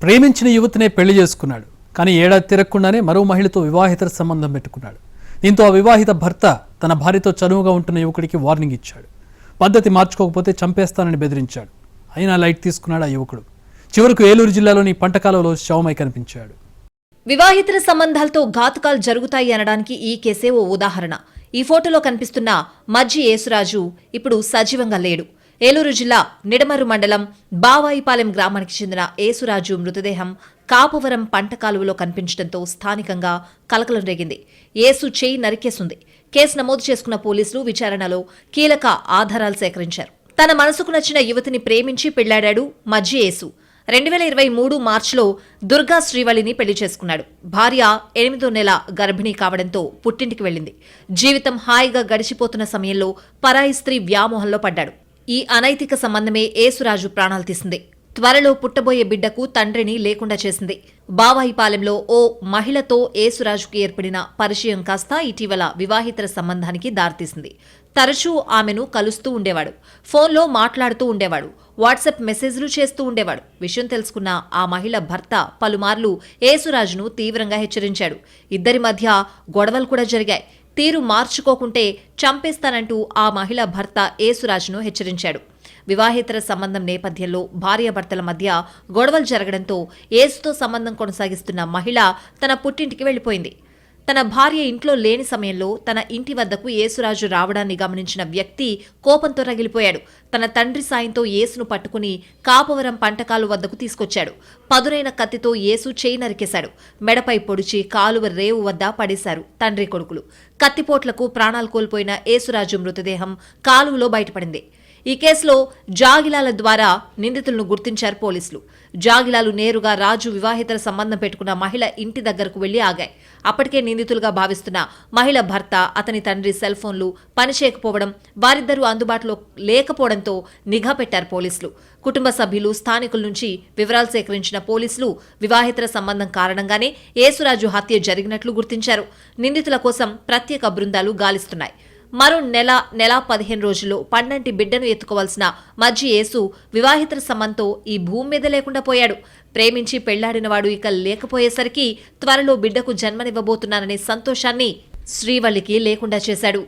ప్రేమించిన యువతినే పెళ్లి చేసుకున్నాడు. కానీ ఏడాది తిరగకుండానే మరో మహిళతో వివాహిత సంబంధం పెట్టుకున్నాడు. దీంతో ఆ వివాహిత భర్త తన భార్యతో చనువుగా ఉంటున్న యువకుడికి వార్నింగ్ ఇచ్చాడు. పద్ధతి మార్చుకోకపోతే చంపేస్తానని బెదిరించాడు. అయినా లైట్ తీసుకున్నాడు ఆ యువకుడు. చివరకు ఏలూరు జిల్లాలోని పంటకాలలో శవమై కనిపించాడు. వివాహితర సంబంధాలతో ఘాతుకాలు జరుగుతాయి అనడానికి ఈ కేసే ఓ ఉదాహరణ. ఈ ఫోటోలో కనిపిస్తున్న మజ్జి యేసురాజు ఇప్పుడు సజీవంగా లేడు. ఏలూరు జిల్లా నిడమర్రు మండలం బావాయిపాలెం గ్రామానికి చెందిన యేసురాజు మృతదేహం కాపవరం పంట కాలువలో కనిపించడంతో స్థానికంగా కలకలం రేగింది. యేసు చేయి నరికేసుంది. కేసు నమోదు చేసుకున్న పోలీసులు విచారణలో కీలక ఆధారాలు సేకరించారు. తన మనసుకు నచ్చిన యువతిని ప్రేమించి పెళ్లాడాడు మజ్జి యేసు. 2023 మార్చిలో దుర్గా శ్రీవళిని పెళ్లి చేసుకున్నాడు. భార్య 8వ నెల గర్భిణీ కావడంతో పుట్టింటికి వెళ్లింది. జీవితం హాయిగా గడిచిపోతున్న సమయంలో పరాయి స్త్రీ వ్యామోహంలో పడ్డాడు. ఈ అనైతిక సంబంధమే యేసురాజు ప్రాణాలు తీసింది. త్వరలో పుట్టబోయే బిడ్డకు తండ్రిని లేకుండా చేసింది. బావాయిపాలెంలో ఓ మహిళతో యేసురాజుకి ఏర్పడిన పరిచయం కాస్త ఇటీవల వివాహితర సంబంధానికి దారితీసింది. తరచూ ఆమెను కలుస్తూ ఉండేవాడు. ఫోన్లో మాట్లాడుతూ ఉండేవాడు. వాట్సాప్ మెసేజ్లు చేస్తూ ఉండేవాడు. విషయం తెలుసుకున్న ఆ మహిళ భర్త పలుమార్లు యేసురాజును తీవ్రంగా హెచ్చరించాడు. ఇద్దరి మధ్య గొడవలు కూడా జరిగాయి. తీరు మార్చుకోకుంటే చంపేస్తానంటూ ఆ మహిళ భర్త యేసురాజును హెచ్చరించాడు. వివాహేతర సంబంధం నేపథ్యంలో భార్యాభర్తల మధ్య గొడవలు జరగడంతో యేసుతో సంబంధం కొనసాగిస్తున్న మహిళ తన పుట్టింటికి వెళ్లిపోయింది. తన భార్య ఇంట్లో లేని సమయంలో తన ఇంటి వద్దకు యేసురాజు రావడాన్ని గమనించిన వ్యక్తి కోపంతో రగిలిపోయాడు. తన తండ్రి సాయంతో యేసును పట్టుకుని కాపవరం పంటకాలు వద్దకు తీసుకొచ్చాడు. పదునైన కత్తితో యేసు చేయి నరికేశాడు. మెడపై పొడిచి కాలువ రేవు వద్ద పడేశారు తండ్రి కొడుకులు. కత్తిపోట్లకు ప్రాణాలు కోల్పోయిన యేసురాజు మృతదేహం కాలువలో బయటపడింది. ఈ కేసులో జాగిలాల ద్వారా నిందితులను గుర్తించారు పోలీసులు. జాగిలాలు నేరుగా రాజు వివాహితర సంబంధం పెట్టుకున్న మహిళ ఇంటి దగ్గరకు వెళ్లి ఆగాయి. అప్పటికే నిందితులుగా భావిస్తున్న మహిళ భర్త, అతని తండ్రి సెల్ ఫోన్లు పనిచేయకపోవడం, వారిద్దరూ అందుబాటులో లేకపోవడంతో నిఘా పెట్టారు పోలీసులు. కుటుంబ సభ్యులు, స్థానికుల నుంచి వివరాలు సేకరించిన పోలీసులు వివాహితర సంబంధం కారణంగానే యేసురాజు హత్య జరిగినట్లు గుర్తించారు. నిందితుల కోసం ప్రత్యేక బృందాలు గాలిస్తున్నాయి. మరో నెల 15 రోజుల్లో పండంటి బిడ్డను ఎత్తుకోవాల్సిన మజ్జి యేసు వివాహితర సంబంధంతో ఈ భూమి మీద లేకుండా పోయాడు. ప్రేమించి పెళ్లాడినవాడు ఇక లేకపోయేసరికి త్వరలో బిడ్డకు జన్మనివ్వబోతున్నాననే సంతోషాన్ని శ్రీవల్లికి లేకుండా చేశాడు.